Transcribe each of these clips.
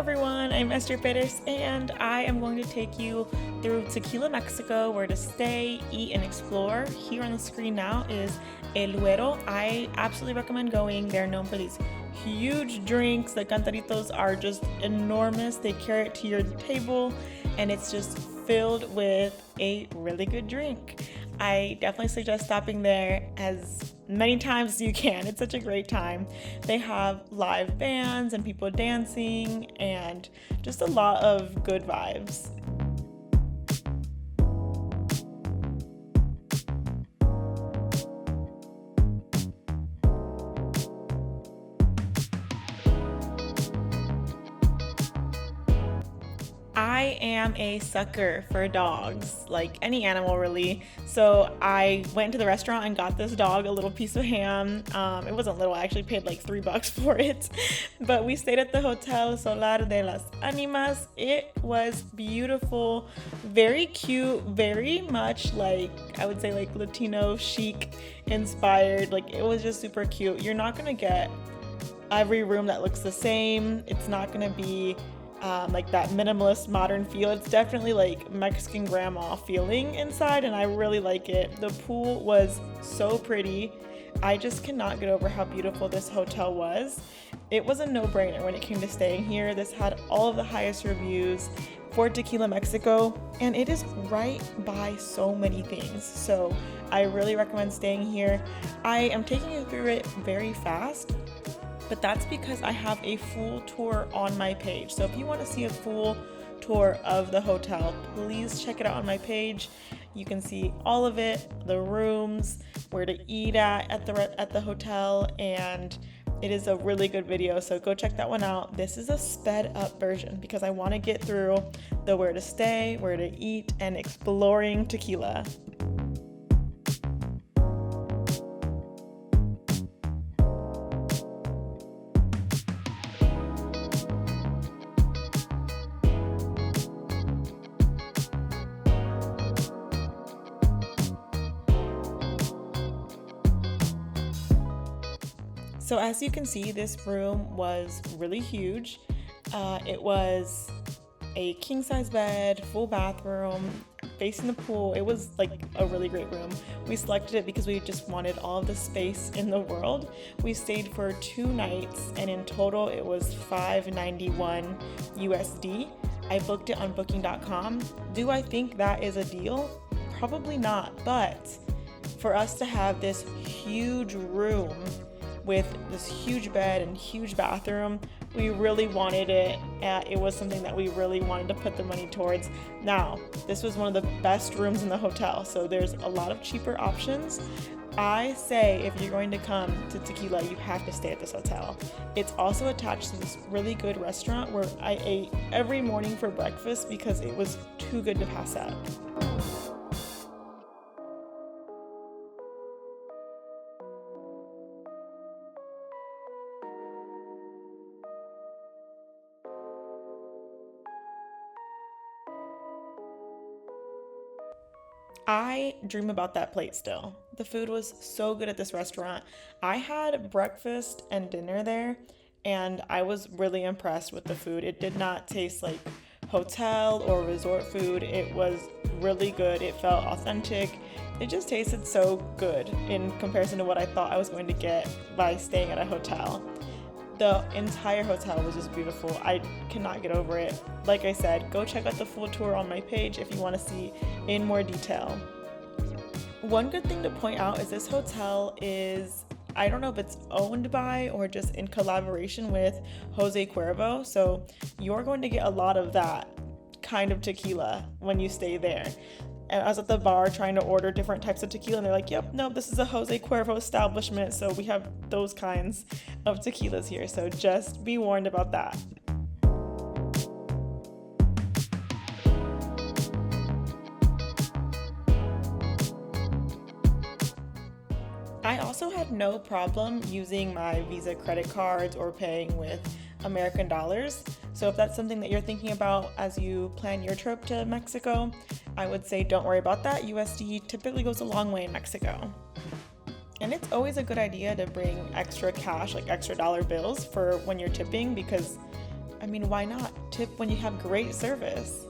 everyone, I'm Esther Perez and I am going to take you through Tequila, Mexico, where to stay, eat, and explore. Here on the screen now is El Güero. I absolutely recommend going. They're known for these huge drinks. The Cantaritos are just enormous. They carry it to your table and it's just filled with a really good drink. I definitely suggest stopping there as many times as you can. It's such a great time. They have live bands and people dancing and just a lot of good vibes. I am a sucker for dogs, like any animal really. So I went to the restaurant and got this dog a little piece of ham. It wasn't little, I actually paid like $3 for it. But we stayed at the hotel Solar De Las Animas. It was beautiful, very cute, very much like, I would say like Latino chic inspired. Like it was just super cute. You're not gonna get every room that looks the same. It's not gonna be like that minimalist modern feel. It's definitely like Mexican grandma feeling inside and I really like it. The pool was so pretty. I just cannot get over how beautiful this hotel was. It was a no-brainer when it came to staying here. This had all of the highest reviews for Tequila, Mexico, and it is right by so many things. So I really recommend staying here. I am taking you through it very fast, but that's because I have a full tour on my page. So if you want to see a full tour of the hotel, please check it out on my page. You can see all of it, the rooms, where to eat at the hotel, and it is a really good video, so go check that one out. This is a sped up version because I want to get through the where to stay, where to eat, and exploring Tequila. So as you can see, this room was really huge. It was a king-size bed, full bathroom, facing the pool. It was like a really great room. We selected it because we just wanted all of the space in the world. We stayed for 2 nights and in total it was $591 USD. I booked it on booking.com. Do I think that is a deal? Probably not, but for us to have this huge room with this huge bed and huge bathroom, we really wanted it. It was something that we really wanted to put the money towards. Now, this was one of the best rooms in the hotel, so there's a lot of cheaper options. I say if you're going to come to Tequila, you have to stay at this hotel. It's also attached to this really good restaurant where I ate every morning for breakfast because it was too good to pass up. I dream about that plate still. The food was so good at this restaurant. I had breakfast and dinner there, and I was really impressed with the food. It did not taste like hotel or resort food. It was really good. It felt authentic. It just tasted so good in comparison to what I thought I was going to get by staying at a hotel. The entire hotel was just beautiful. I cannot get over it. Like I said, go check out the full tour on my page if you want to see in more detail. One good thing to point out is this hotel is, I don't know if it's owned by or just in collaboration with Jose Cuervo, so you're going to get a lot of that kind of tequila when you stay there. And I was at the bar trying to order different types of tequila and they're like, yep, no, this is a Jose Cuervo establishment, so we have those kinds of tequilas here, so just be warned about that. I also had no problem using my Visa credit cards or paying with American dollars. So if that's something that you're thinking about as you plan your trip to Mexico, I would say don't worry about that. USD typically goes a long way in Mexico. And it's always a good idea to bring extra cash, like extra dollar bills for when you're tipping, because I mean, why not? Tip when you have great service.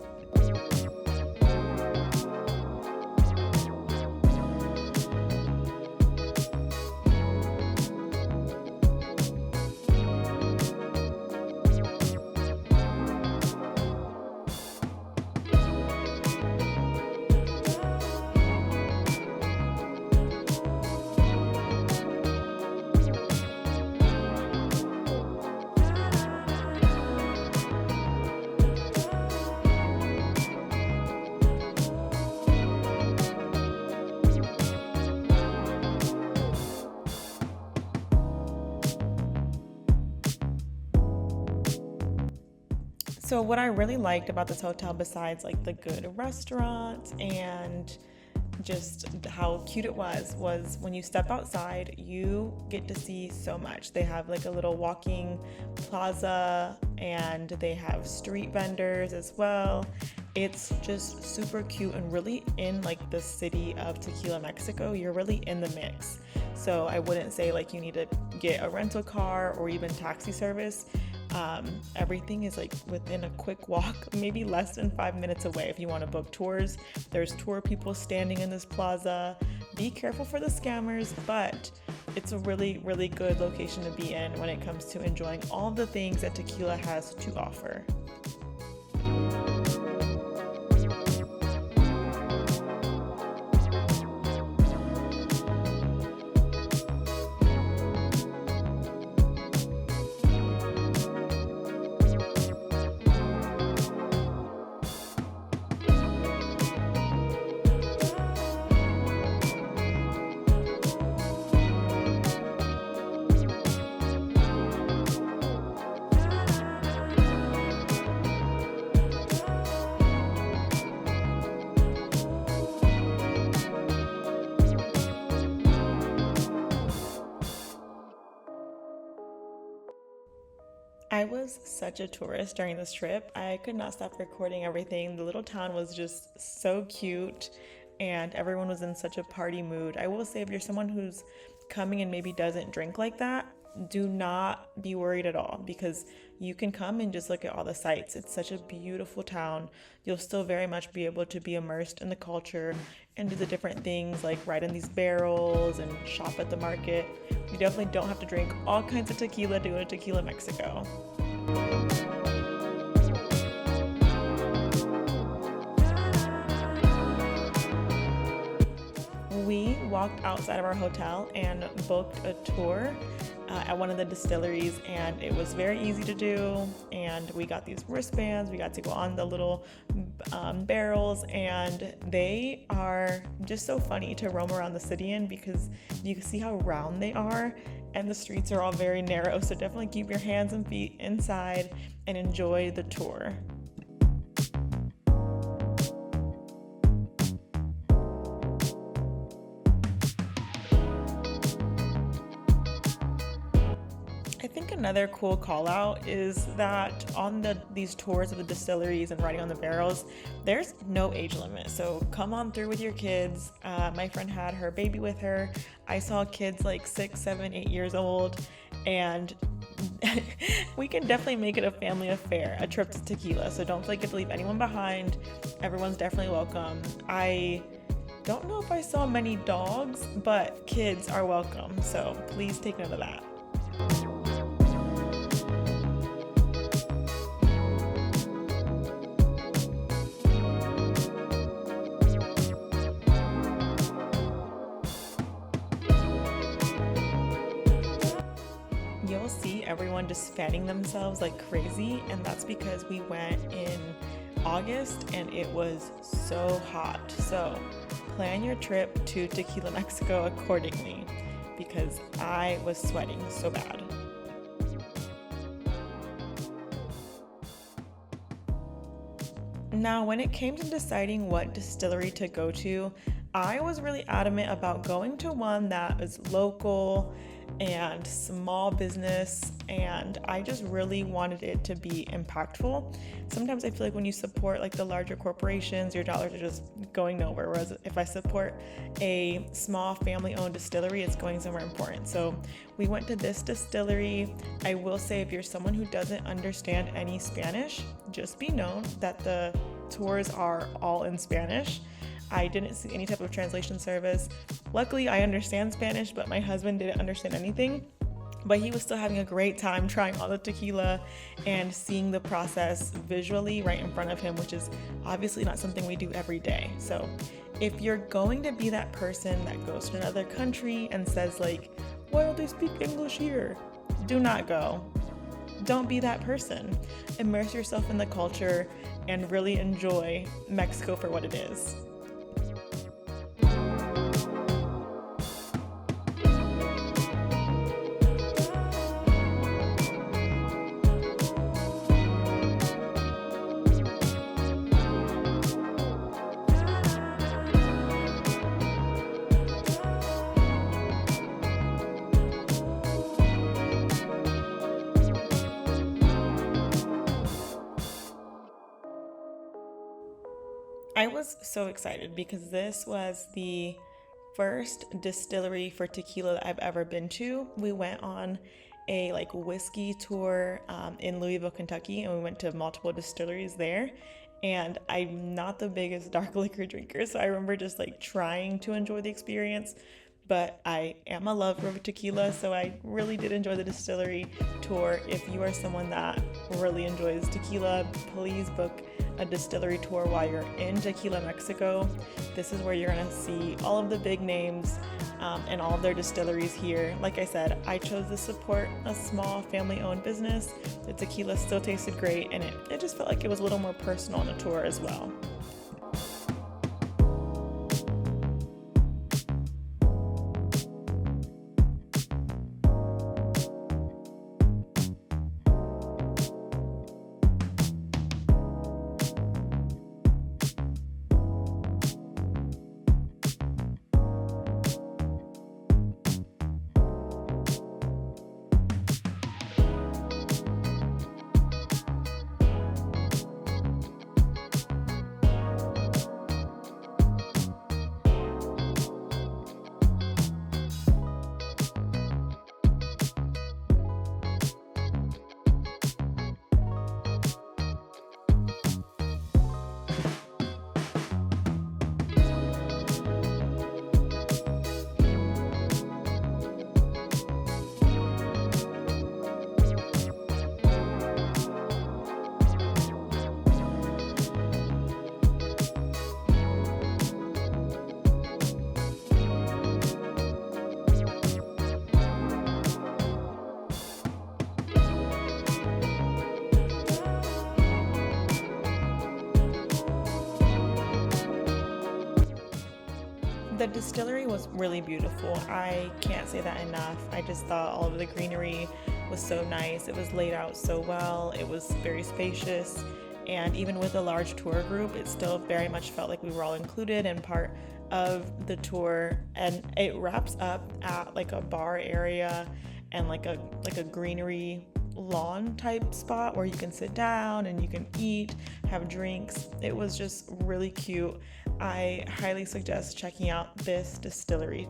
So what I really liked about this hotel, besides like the good restaurants and just how cute it was when you step outside, you get to see so much. They have like a little walking plaza and they have street vendors as well. It's just super cute and really in like the city of Tequila, Mexico. You're really in the mix. So I wouldn't say like you need to get a rental car or even taxi service. Everything is like within a quick walk, maybe less than 5 minutes away. If you want to book tours, there's tour people standing in this plaza. Be careful for the scammers, but it's a really, really good location to be in when it comes to enjoying all the things that tequila has to offer. I was such a tourist during this trip. I could not stop recording everything. The little town was just so cute and everyone was in such a party mood. I will say, if you're someone who's coming and maybe doesn't drink like that, do not be worried at all, because you can come and just look at all the sights. It's such a beautiful town. You'll still very much be able to be immersed in the culture and do the different things like ride in these barrels and shop at the market. You definitely don't have to drink all kinds of tequila to go to Tequila, Mexico. We walked outside of our hotel and booked a tour at one of the distilleries, and it was very easy to do. And we got these wristbands. We got to go on the little barrels, and they are just so funny to roam around the city in, because you can see how round they are, and the streets are all very narrow. So definitely keep your hands and feet inside and enjoy the tour. I think another cool call out is that on these tours of the distilleries and riding on the barrels, there's no age limit. So come on through with your kids. My friend had her baby with her. I saw kids like 6, 7, 8 years old, and we can definitely make it a family affair, a trip to Tequila. So don't forget to leave anyone behind. Everyone's definitely welcome. I don't know if I saw many dogs, but kids are welcome. So please take note of that. You'll see everyone just fanning themselves like crazy, and that's because we went in August and it was so hot. So plan your trip to Tequila, Mexico accordingly, because I was sweating so bad. Now, when it came to deciding what distillery to go to, I was really adamant about going to one that is local and small business, and I just really wanted it to be impactful. Sometimes I feel like when you support like the larger corporations, your dollars are just going nowhere, whereas if I support a small family-owned distillery, it's going somewhere important. So we went to this distillery. I will say, if you're someone who doesn't understand any Spanish, just be known that the tours are all in Spanish. I didn't see any type of translation service. Luckily, I understand Spanish, but my husband didn't understand anything. But he was still having a great time trying all the tequila and seeing the process visually right in front of him, which is obviously not something we do every day. So if you're going to be that person that goes to another country and says like, why don't they speak English here? Do not go. Don't be that person. Immerse yourself in the culture and really enjoy Mexico for what it is. I was so excited because this was the first distillery for tequila that I've ever been to. We went on a like whiskey tour in Louisville, Kentucky, and we went to multiple distilleries there. And I'm not the biggest dark liquor drinker, so I remember just like trying to enjoy the experience. But I am a lover of tequila, so I really did enjoy the distillery tour. If you are someone that really enjoys tequila, please book a distillery tour while you're in Tequila, Mexico. This is where you're gonna see all of the big names and all of their distilleries here. Like I said, I chose to support a small family-owned business. The tequila still tasted great, and it just felt like it was a little more personal on the tour as well. The distillery was really beautiful. I can't say that enough. I just thought all of the greenery was so nice. It was laid out so well. It was very spacious. And even with a large tour group, it still very much felt like we were all included and part of the tour. And it wraps up at like a bar area and like a greenery lawn type spot where you can sit down and you can eat, have drinks. It was just really cute. I highly suggest checking out this distillery.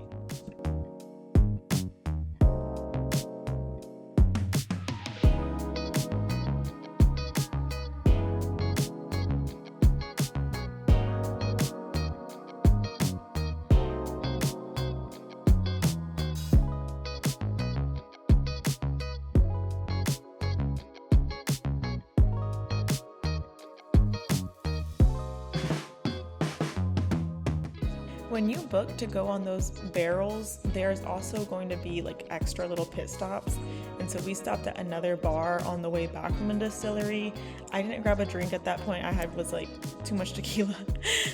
When you book to go on those barrels, there's also going to be like extra little pit stops. And so we stopped at another bar on the way back from the distillery. I didn't grab a drink at that point. was like too much tequila.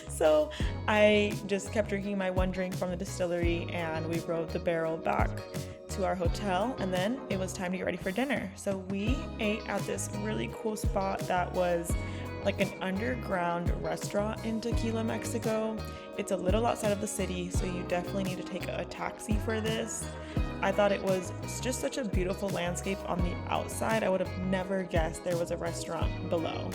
So I just kept drinking my one drink from the distillery, and we rode the barrel back to our hotel, and then it was time to get ready for dinner. So we ate at this really cool spot that was like an underground restaurant in Tequila, Mexico. It's a little outside of the city, so you definitely need to take a taxi for this. I thought it was just such a beautiful landscape on the outside. I would have never guessed there was a restaurant below.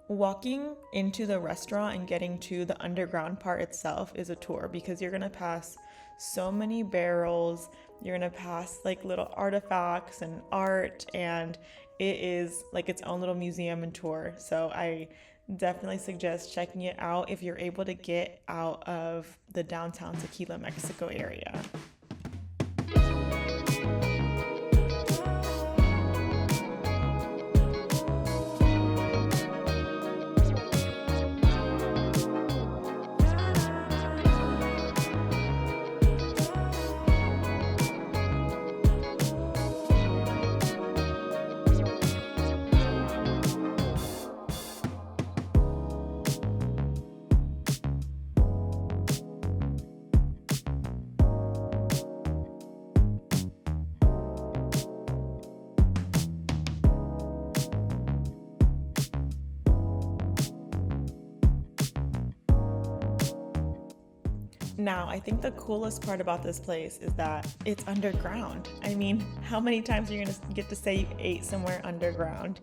Walking into the restaurant and getting to the underground part itself is a tour because you're gonna pass so many barrels, you're gonna pass like little artifacts and art, and it is like its own little museum and tour. So I definitely suggest checking it out if you're able to get out of the downtown Tequila, Mexico area. Now, I think the coolest part about this place is that it's underground. I mean, how many times are you gonna get to say you ate somewhere underground?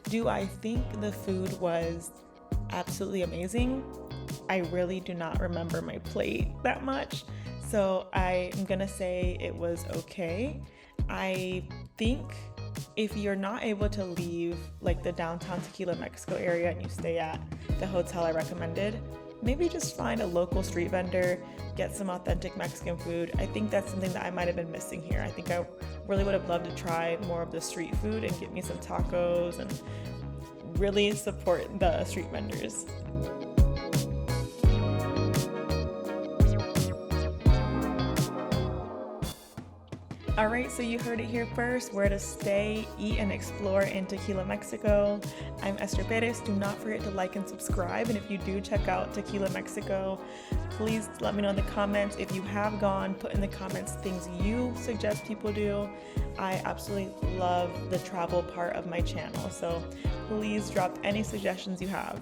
Do I think the food was absolutely amazing? I really do not remember my plate that much, so I'm gonna say it was okay. I think if you're not able to leave like the downtown Tequila, Mexico area and you stay at the hotel I recommended, maybe just find a local street vendor, get some authentic Mexican food. I think that's something that I might have been missing here. I think I really would have loved to try more of the street food and get me some tacos and really support the street vendors. All right, so you heard it here first, where to stay, eat, and explore in Tequila, Mexico. I'm Esther Perez. Do not forget to like and subscribe. And if you do check out Tequila, Mexico, please let me know in the comments. If you have gone, put in the comments things you suggest people do. I absolutely love the travel part of my channel, so please drop any suggestions you have.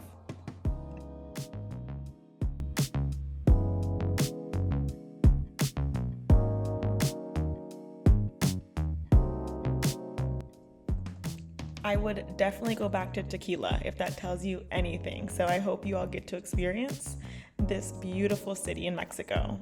I would definitely go back to Tequila if that tells you anything. So I hope you all get to experience this beautiful city in Mexico.